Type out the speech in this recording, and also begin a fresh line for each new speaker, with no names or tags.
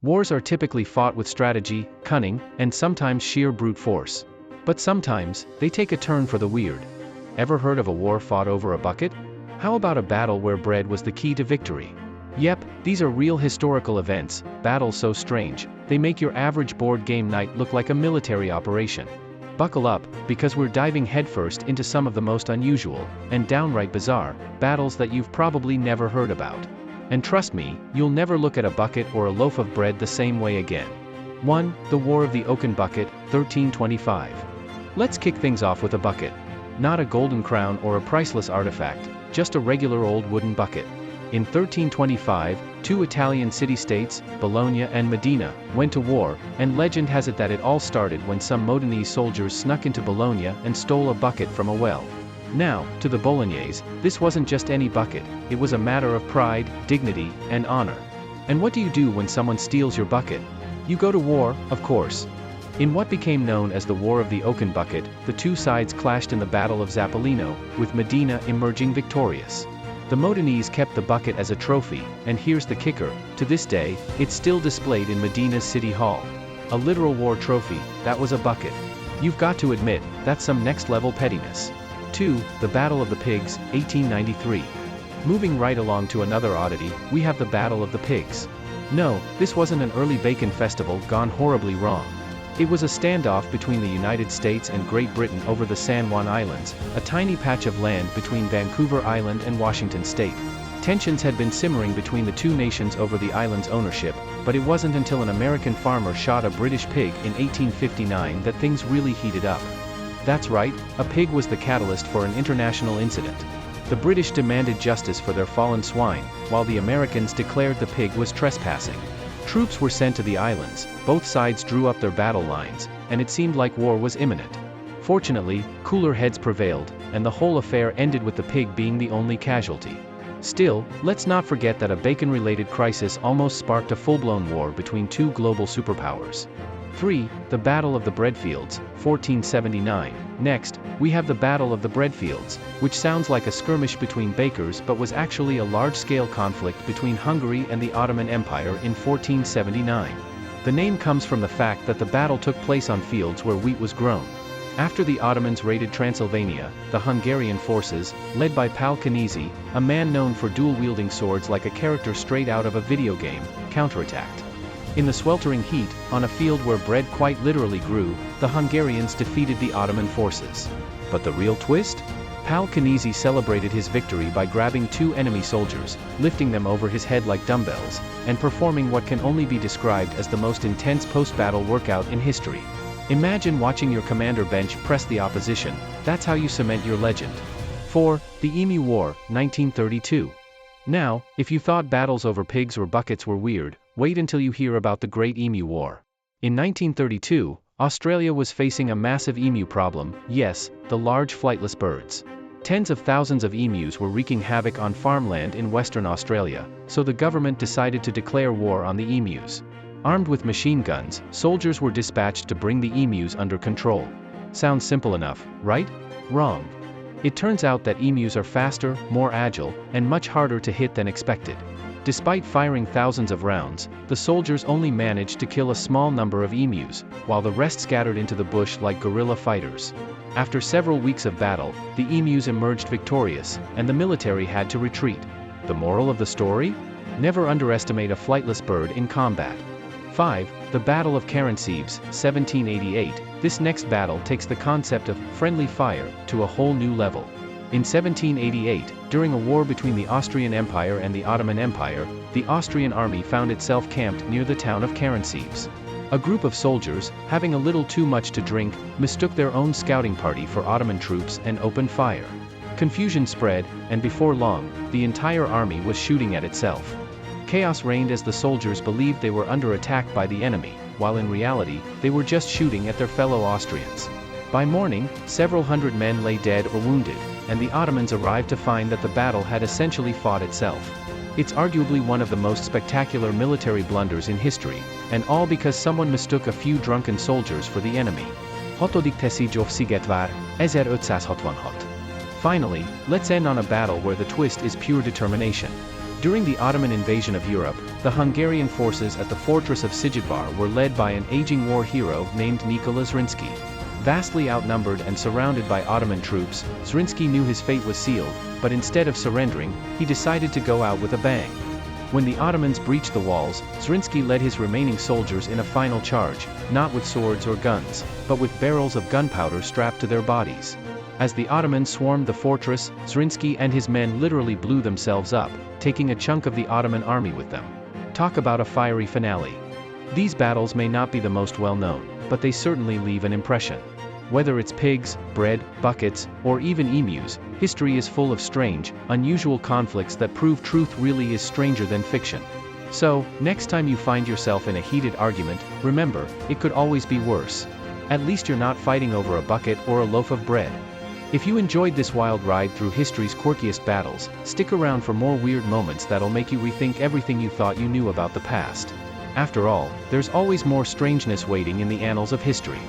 Wars are typically fought with strategy, cunning, and sometimes sheer brute force. But sometimes, they take a turn for the weird. Ever heard of a war fought over a bucket? How about a battle where bread was the key to victory? Yep, these are real historical events, battles so strange, they make your average board game night look like a military operation. Buckle up, because we're diving headfirst into some of the most unusual, and downright bizarre, battles that you've probably never heard about. And trust me, you'll never look at a bucket or a loaf of bread the same way again. 1. The War of the Oaken Bucket, 1325. Let's kick things off with a bucket. Not a golden crown or a priceless artifact, just a regular old wooden bucket. In 1325, two Italian city-states, Bologna and Modena, went to war, and legend has it that it all started when some Modenese soldiers snuck into Bologna and stole a bucket from a well. Now, to the Bolognese, this wasn't just any bucket, it was a matter of pride, dignity, and honor. And what do you do when someone steals your bucket? You go to war, of course. In what became known as the War of the Oaken Bucket, the two sides clashed in the Battle of Zappolino, with Modena emerging victorious. The Modenese kept the bucket as a trophy, and here's the kicker, to this day, it's still displayed in Modena's city hall. A literal war trophy, that was a bucket. You've got to admit, that's some next-level pettiness. 2. The Battle of the Pigs, 1893. Moving right along to another oddity, we have the Battle of the Pigs. No, this wasn't an early bacon festival gone horribly wrong. It was a standoff between the United States and Great Britain over the San Juan Islands, a tiny patch of land between Vancouver Island and Washington State. Tensions had been simmering between the two nations over the island's ownership, but it wasn't until an American farmer shot a British pig in 1859 that things really heated up. That's right, a pig was the catalyst for an international incident. The British demanded justice for their fallen swine, while the Americans declared the pig was trespassing. Troops were sent to the islands, both sides drew up their battle lines, and it seemed like war was imminent. Fortunately, cooler heads prevailed, and the whole affair ended with the pig being the only casualty. Still, let's not forget that a bacon-related crisis almost sparked a full-blown war between two global superpowers. 3. The Battle of the Breadfields, 1479. Next, we have the Battle of the Breadfields, which sounds like a skirmish between bakers but was actually a large-scale conflict between Hungary and the Ottoman Empire in 1479. The name comes from the fact that the battle took place on fields where wheat was grown. After the Ottomans raided Transylvania, the Hungarian forces, led by Pál Knízy, a man known for dual-wielding swords like a character straight out of a video game, counterattacked. In the sweltering heat, on a field where bread quite literally grew, the Hungarians defeated the Ottoman forces. But the real twist? Pál Knízy celebrated his victory by grabbing two enemy soldiers, lifting them over his head like dumbbells, and performing what can only be described as the most intense post-battle workout in history. Imagine watching your commander bench press the opposition, that's how you cement your legend. 4. The Emu War, 1932. Now, if you thought battles over pigs or buckets were weird, wait until you hear about the Great Emu War. In 1932, Australia was facing a massive emu problem, yes, the large flightless birds. Tens of thousands of emus were wreaking havoc on farmland in Western Australia, so the government decided to declare war on the emus. Armed with machine guns, soldiers were dispatched to bring the emus under control. Sounds simple enough, right? Wrong. It turns out that emus are faster, more agile, and much harder to hit than expected. Despite firing thousands of rounds, the soldiers only managed to kill a small number of emus, while the rest scattered into the bush like guerrilla fighters. After several weeks of battle, the emus emerged victorious, and the military had to retreat. The moral of the story? Never underestimate a flightless bird in combat. 5. The Battle of Karánsebes, 1788. This next battle takes the concept of friendly fire to a whole new level. In 1788, during a war between the Austrian Empire and the Ottoman Empire, the Austrian army found itself camped near the town of Karánsebes. A group of soldiers, having a little too much to drink, mistook their own scouting party for Ottoman troops and opened fire. Confusion spread, and before long, the entire army was shooting at itself. Chaos reigned as the soldiers believed they were under attack by the enemy, while in reality, they were just shooting at their fellow Austrians. By morning, several hundred men lay dead or wounded, and the Ottomans arrived to find that the battle had essentially fought itself. It's arguably one of the most spectacular military blunders in history, and all because someone mistook a few drunken soldiers for the enemy. 1866. Finally, let's end on a battle where the twist is pure determination. During the Ottoman invasion of Europe, the Hungarian forces at the fortress of Sigidvar were led by an aging war hero named Nikola Zrinski. Vastly outnumbered and surrounded by Ottoman troops, Zrinski knew his fate was sealed, but instead of surrendering, he decided to go out with a bang. When the Ottomans breached the walls, Zrinski led his remaining soldiers in a final charge, not with swords or guns, but with barrels of gunpowder strapped to their bodies. As the Ottomans swarmed the fortress, Zrinski and his men literally blew themselves up, taking a chunk of the Ottoman army with them. Talk about a fiery finale. These battles may not be the most well-known, but they certainly leave an impression. Whether it's pigs, bread, buckets, or even emus, history is full of strange, unusual conflicts that prove truth really is stranger than fiction. So, next time you find yourself in a heated argument, remember, it could always be worse. At least you're not fighting over a bucket or a loaf of bread. If you enjoyed this wild ride through history's quirkiest battles, stick around for more weird moments that'll make you rethink everything you thought you knew about the past. After all, there's always more strangeness waiting in the annals of history.